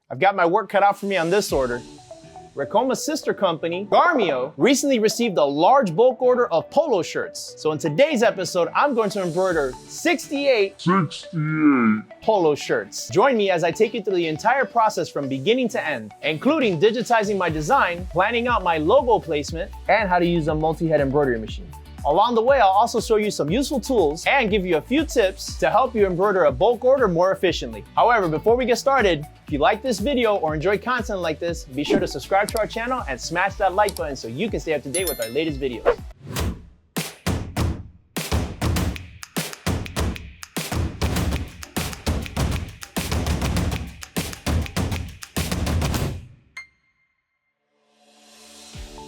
I've got my work cut out for me on this order. Ricoma's sister company, Garmeo, recently received a large bulk order of polo shirts. So in today's episode, I'm going to embroider 68 polo shirts. Join me as I take you through the entire process from beginning to end, including digitizing my design, planning out my logo placement, and how to use a multi-head embroidery machine. Along the way, I'll also show you some useful tools and give you a few tips to help you embroider a bulk order more efficiently. However, before we get started, if you like this video or enjoy content like this, be sure to subscribe to our channel and smash that like button so you can stay up to date with our latest videos.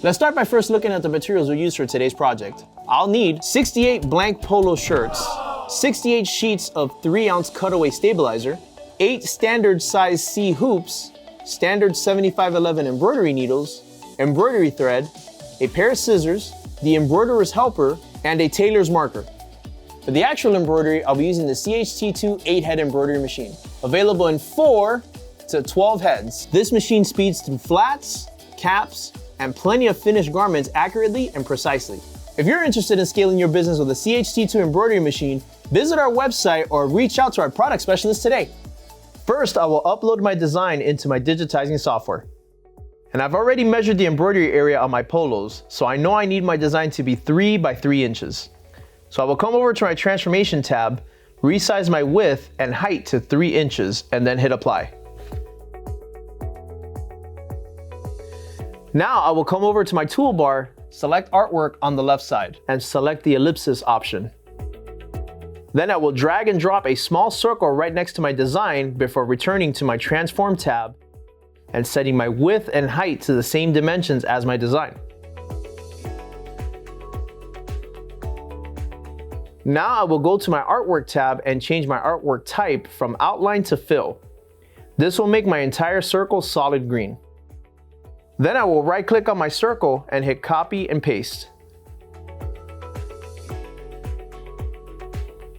Let's start by first looking at the materials we use for today's project. I'll need 68 blank polo shirts, 68 sheets of 3-ounce cutaway stabilizer, 8 standard size C hoops, standard 7511 embroidery needles, embroidery thread, a pair of scissors, the embroiderer's helper, and a tailor's marker. For the actual embroidery, I'll be using the CHT2 8-head embroidery machine, available in 4 to 12 heads. This machine speeds through flats, caps, and plenty of finished garments accurately and precisely. If you're interested in scaling your business with a CHT2 embroidery machine, visit our website or reach out to our product specialist today. First, I will upload my design into my digitizing software. And I've already measured the embroidery area on my polos, so I know I need my design to be 3 by 3 inches. So I will come over to my transformation tab, resize my width and height to 3 inches, and then hit apply. Now I will come over to my toolbar, select artwork on the left side, and select the ellipsis option. Then I will drag and drop a small circle right next to my design before returning to my transform tab and setting my width and height to the same dimensions as my design. Now I will go to my artwork tab and change my artwork type from outline to fill. This will make my entire circle solid green. Then I will right-click on my circle and hit copy and paste.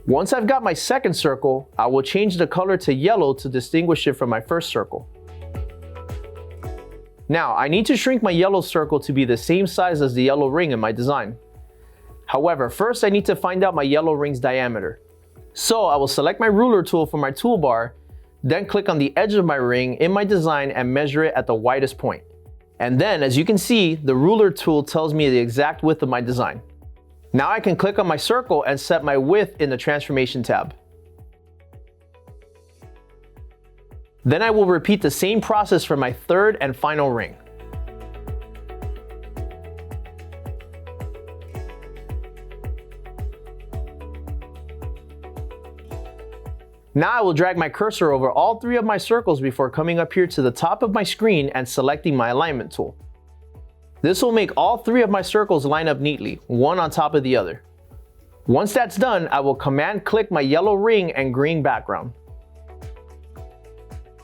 Once I've got my second circle, I will change the color to yellow to distinguish it from my first circle. Now, I need to shrink my yellow circle to be the same size as the yellow ring in my design. However, first I need to find out my yellow ring's diameter. So I will select my ruler tool from my toolbar, then click on the edge of my ring in my design and measure it at the widest point. And then, as you can see, the ruler tool tells me the exact width of my design. Now I can click on my circle and set my width in the transformation tab. Then I will repeat the same process for my third and final ring. Now I will drag my cursor over all 3 of my circles before coming up here to the top of my screen and selecting my alignment tool. This will make all 3 of my circles line up neatly, one on top of the other. Once that's done, I will command click my yellow ring and green background.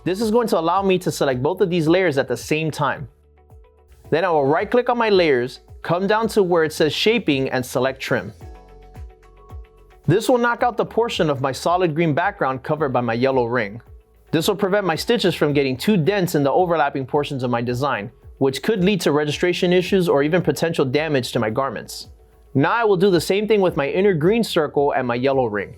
This is going to allow me to select both of these layers at the same time. Then I will right click on my layers, come down to where it says shaping and select trim. This will knock out the portion of my solid green background covered by my yellow ring. This will prevent my stitches from getting too dense in the overlapping portions of my design, which could lead to registration issues or even potential damage to my garments. Now I will do the same thing with my inner green circle and my yellow ring.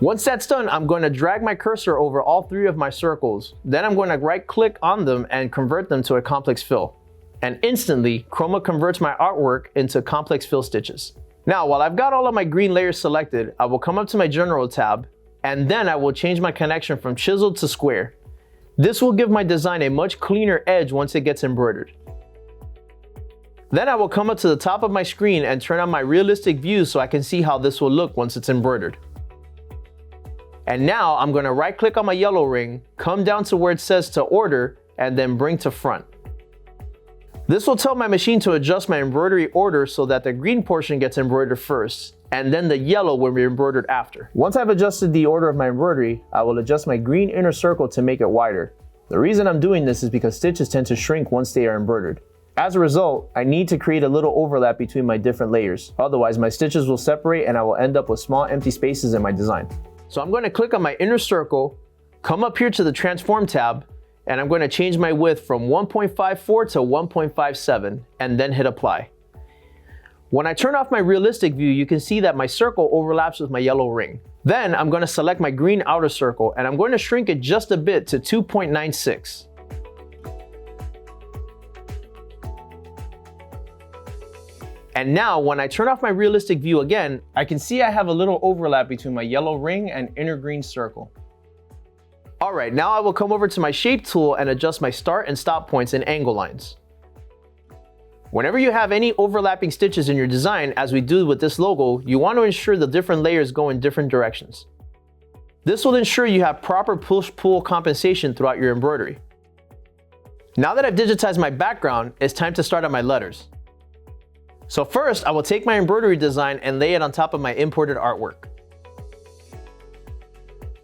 Once that's done, I'm going to drag my cursor over all 3 of my circles. Then I'm going to right click on them and convert them to a complex fill. And instantly, Chroma converts my artwork into complex fill stitches. Now, while I've got all of my green layers selected, I will come up to my general tab, and then I will change my connection from chiseled to square. This will give my design a much cleaner edge once it gets embroidered. Then I will come up to the top of my screen and turn on my realistic view so I can see how this will look once it's embroidered. And now I'm going to right click on my yellow ring, come down to where it says to order, and then bring to front. This will tell my machine to adjust my embroidery order so that the green portion gets embroidered first, and then the yellow will be embroidered after. Once I've adjusted the order of my embroidery, I will adjust my green inner circle to make it wider. The reason I'm doing this is because stitches tend to shrink once they are embroidered. As a result, I need to create a little overlap between my different layers. Otherwise, my stitches will separate and I will end up with small empty spaces in my design. So I'm going to click on my inner circle, come up here to the transform tab, and I'm going to change my width from 1.54 to 1.57 and then hit apply. When I turn off my realistic view, you can see that my circle overlaps with my yellow ring. Then I'm going to select my green outer circle and I'm going to shrink it just a bit to 2.96. And now when I turn off my realistic view again, I can see I have a little overlap between my yellow ring and inner green circle. All right, now I will come over to my shape tool and adjust my start and stop points and angle lines. Whenever you have any overlapping stitches in your design, as we do with this logo, you want to ensure the different layers go in different directions. This will ensure you have proper push-pull compensation throughout your embroidery. Now that I've digitized my background, it's time to start on my letters. So first, I will take my embroidery design and lay it on top of my imported artwork.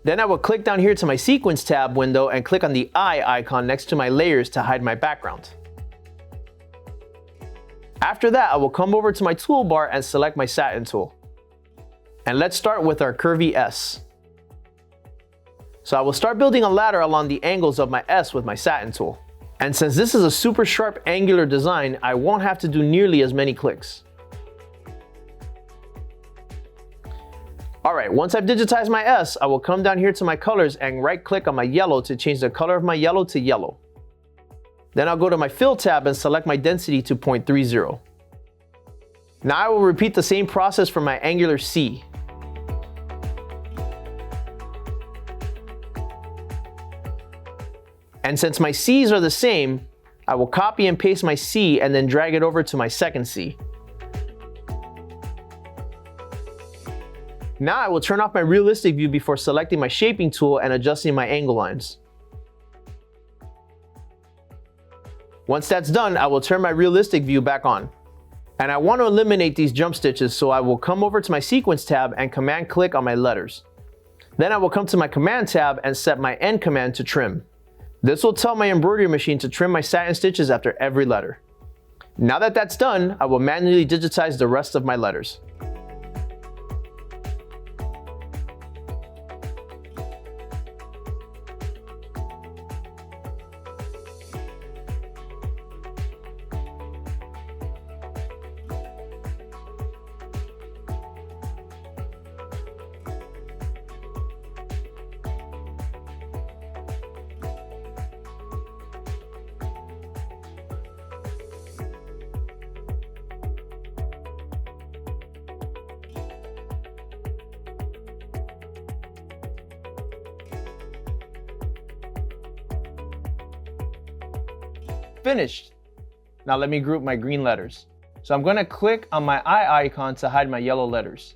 Then I will click down here to my sequence tab window and click on the eye icon next to my layers to hide my background. After that, I will come over to my toolbar and select my satin tool. And let's start with our curvy S. So I will start building a ladder along the angles of my S with my satin tool. And since this is a super sharp angular design, I won't have to do nearly as many clicks. All right, once I've digitized my S, I will come down here to my colors and right click on my yellow to change the color of my yellow to yellow. Then I'll go to my fill tab and select my density to 0.30. Now I will repeat the same process for my angular C. And since my C's are the same, I will copy and paste my C and then drag it over to my second C. Now I will turn off my realistic view before selecting my shaping tool and adjusting my angle lines. Once that's done, I will turn my realistic view back on. And I want to eliminate these jump stitches, so I will come over to my sequence tab and command click on my letters. Then I will come to my command tab and set my end command to trim. This will tell my embroidery machine to trim my satin stitches after every letter. Now that that's done, I will manually digitize the rest of my letters. Finished. Now let me group my green letters. So I'm going to click on my eye icon to hide my yellow letters.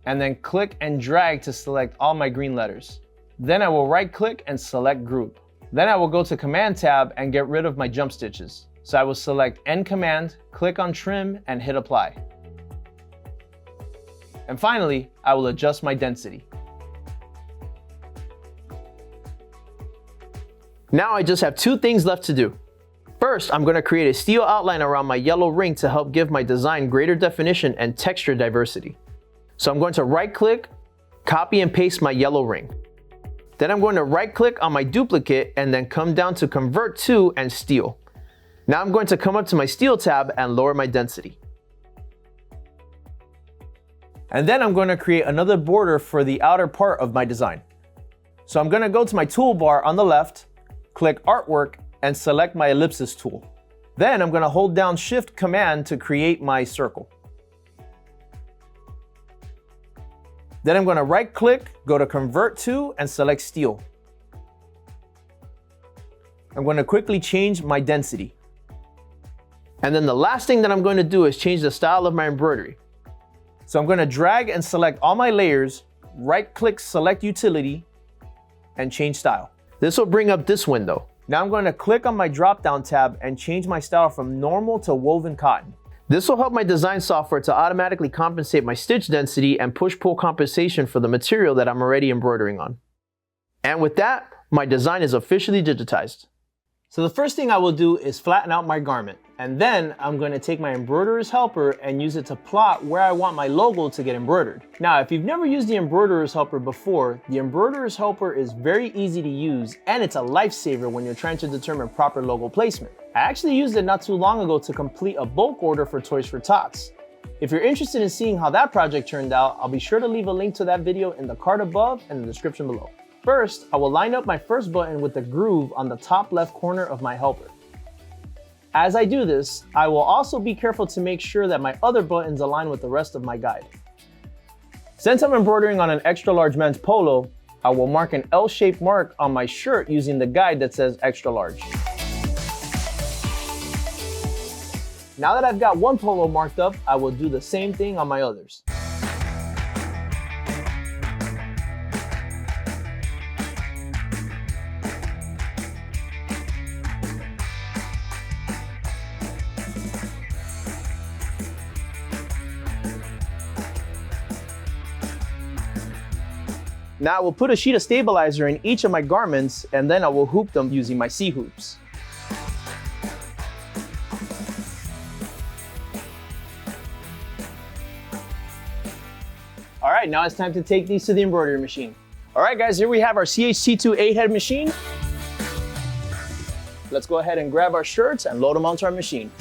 And then click and drag to select all my green letters. Then I will right click and select group. Then I will go to command tab and get rid of my jump stitches. So I will select end command, click on trim and hit apply. And finally, I will adjust my density. Now I just have two things left to do. First, I'm going to create a steel outline around my yellow ring to help give my design greater definition and texture diversity. So I'm going to right click, copy and paste my yellow ring. Then I'm going to right click on my duplicate and then come down to convert to and steel. Now I'm going to come up to my steel tab and lower my density. And then I'm going to create another border for the outer part of my design. So I'm going to go to my toolbar on the left, click artwork and select my ellipsis tool. Then I'm going to hold down Shift Command to create my circle. Then I'm going to right click, go to convert to and select steel. I'm going to quickly change my density. And then the last thing that I'm going to do is change the style of my embroidery. So I'm going to drag and select all my layers, right click, select utility and change style. This will bring up this window. Now I'm going to click on my drop-down tab and change my style from normal to woven cotton. This will help my design software to automatically compensate my stitch density and push-pull compensation for the material that I'm already embroidering on. And with that, my design is officially digitized. So the first thing I will do is flatten out my garment. And then I'm going to take my embroiderer's helper and use it to plot where I want my logo to get embroidered. Now, if you've never used the embroiderer's helper before, the embroiderer's helper is very easy to use and it's a lifesaver when you're trying to determine proper logo placement. I actually used it not too long ago to complete a bulk order for Toys for Tots. If you're interested in seeing how that project turned out, I'll be sure to leave a link to that video in the card above and the description below. First, I will line up my first button with the groove on the top left corner of my helper. As I do this, I will also be careful to make sure that my other buttons align with the rest of my guide. Since I'm embroidering on an extra large men's polo, I will mark an L-shaped mark on my shirt using the guide that says extra large. Now that I've got one polo marked up, I will do the same thing on my others. Now I will put a sheet of stabilizer in each of my garments and then I will hoop them using my C-hoops. All right, now it's time to take these to the embroidery machine. All right guys, here we have our CHT2 8-head machine. Let's go ahead and grab our shirts and load them onto our machine.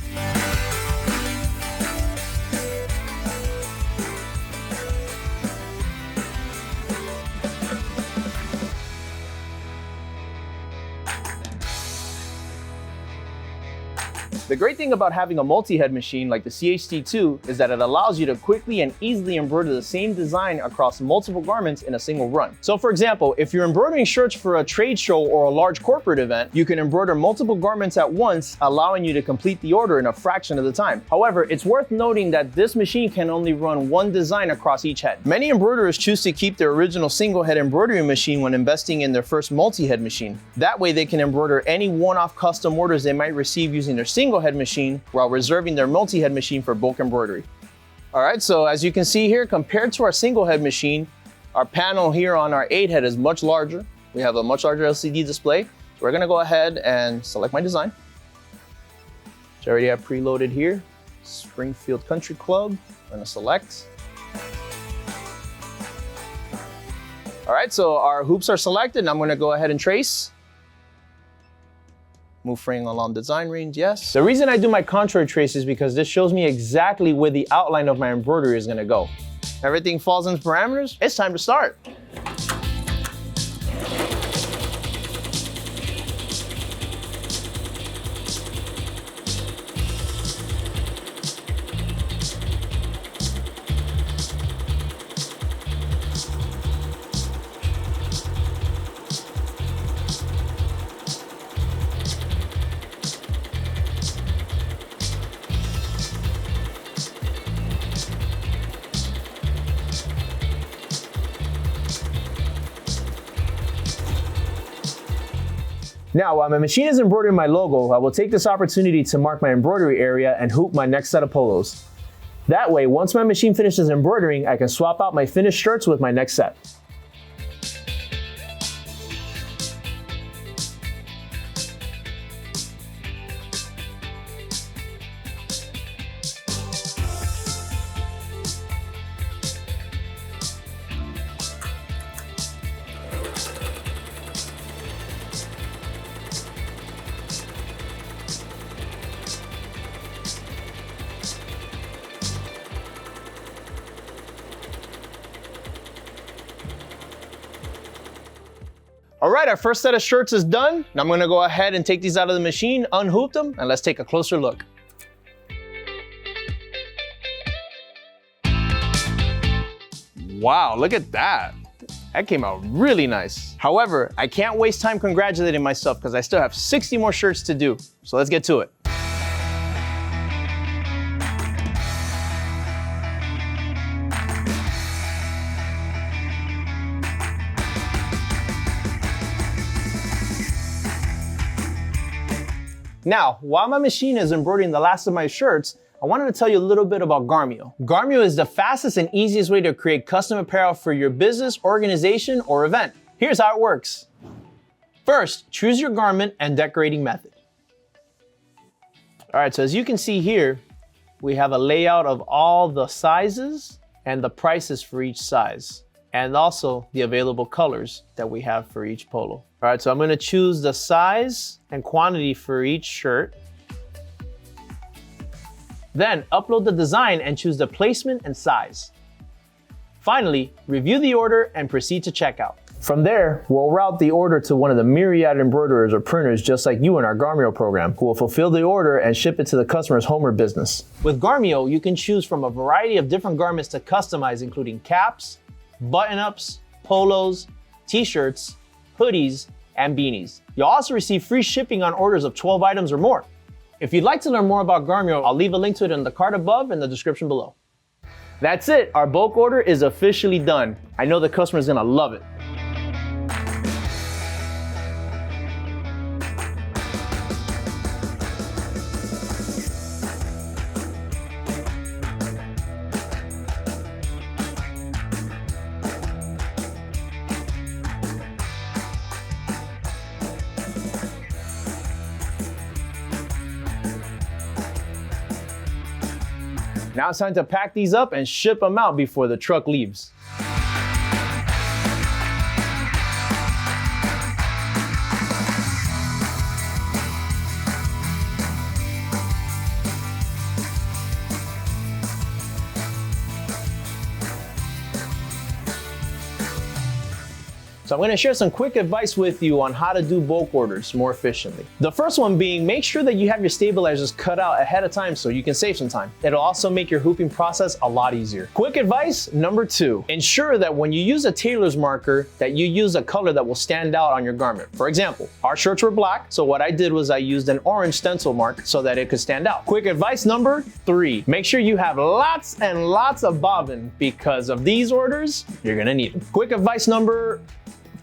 The great thing about having a multi-head machine like the CHT2 is that it allows you to quickly and easily embroider the same design across multiple garments in a single run. So for example, if you're embroidering shirts for a trade show or a large corporate event, you can embroider multiple garments at once, allowing you to complete the order in a fraction of the time. However, it's worth noting that this machine can only run one design across each head. Many embroiderers choose to keep their original single-head embroidery machine when investing in their first multi-head machine. That way they can embroider any one-off custom orders they might receive using their single-head machine while reserving their multi-head machine for bulk embroidery. All right, so as you can see here, compared to our single-head machine, our panel here on our 8-head is much larger. We have a much larger LCD display. So we're gonna go ahead and select my design, which I already have preloaded here. Springfield Country Club, I'm gonna select. All right, so our hoops are selected and I'm gonna go ahead and trace. Move frame along design range, yes. The reason I do my contour trace is because this shows me exactly where the outline of my embroidery is gonna go. Everything falls into parameters, it's time to start. Now, while my machine is embroidering my logo, I will take this opportunity to mark my embroidery area and hoop my next set of polos. That way, once my machine finishes embroidering, I can swap out my finished shirts with my next set. All right, our first set of shirts is done. Now I'm gonna go ahead and take these out of the machine, unhoop them, and let's take a closer look. Wow, look at that. That came out really nice. However, I can't waste time congratulating myself because I still have 60 more shirts to do. So let's get to it. Now, while my machine is embroidering the last of my shirts, I wanted to tell you a little bit about Garmeo. Garmeo is the fastest and easiest way to create custom apparel for your business, organization, or event. Here's how it works. First, choose your garment and decorating method. All right, so as you can see here, we have a layout of all the sizes and the prices for each size, and also the available colors that we have for each polo. All right, so I'm gonna choose the size and quantity for each shirt. Then upload the design and choose the placement and size. Finally, review the order and proceed to checkout. From there, we'll route the order to one of the myriad embroiderers or printers just like you in our Garmeo program, who will fulfill the order and ship it to the customer's home or business. With Garmeo, you can choose from a variety of different garments to customize, including caps, button-ups, polos, t-shirts, hoodies, and beanies. You'll also receive free shipping on orders of 12 items or more. If you'd like to learn more about Garmeo, I'll leave a link to it in the card above and the description below. That's it, our bulk order is officially done. I know the customer's gonna love it. Now it's time to pack these up and ship them out before the truck leaves. So I'm going to share some quick advice with you on how to do bulk orders more efficiently. The first one being, make sure that you have your stabilizers cut out ahead of time so you can save some time. It'll also make your hooping process a lot easier. Quick advice number 2, ensure that when you use a tailor's marker that you use a color that will stand out on your garment. For example, our shirts were black, so what I did was I used an orange stencil mark so that it could stand out. Quick advice number 3, make sure you have lots and lots of bobbin because of these orders, you're gonna need them. Quick advice number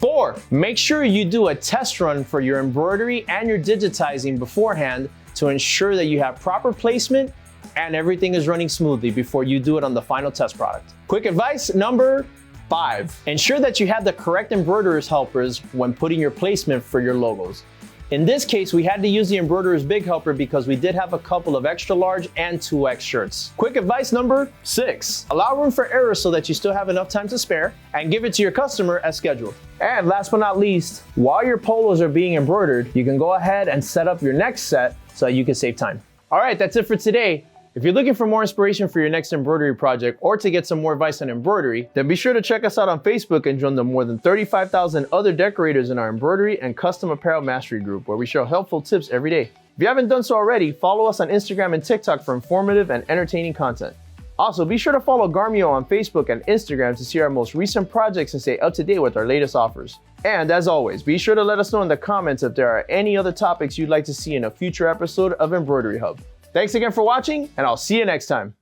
4, make sure you do a test run for your embroidery and your digitizing beforehand to ensure that you have proper placement and everything is running smoothly before you do it on the final test product. Quick advice number 5, ensure that you have the correct embroiderer's helpers when putting your placement for your logos. In this case, we had to use the embroiderer's big helper because we did have a couple of extra large and 2X shirts. Quick advice number 6, allow room for error so that you still have enough time to spare and give it to your customer as scheduled. And last but not least, while your polos are being embroidered, you can go ahead and set up your next set so you can save time. All right, that's it for today. If you're looking for more inspiration for your next embroidery project or to get some more advice on embroidery, then be sure to check us out on Facebook and join the more than 35,000 other decorators in our embroidery and custom apparel mastery group, where we share helpful tips every day. If you haven't done so already, follow us on Instagram and TikTok for informative and entertaining content. Also, be sure to follow Garmeo on Facebook and Instagram to see our most recent projects and stay up to date with our latest offers. And as always, be sure to let us know in the comments if there are any other topics you'd like to see in a future episode of Embroidery Hub. Thanks again for watching, and I'll see you next time.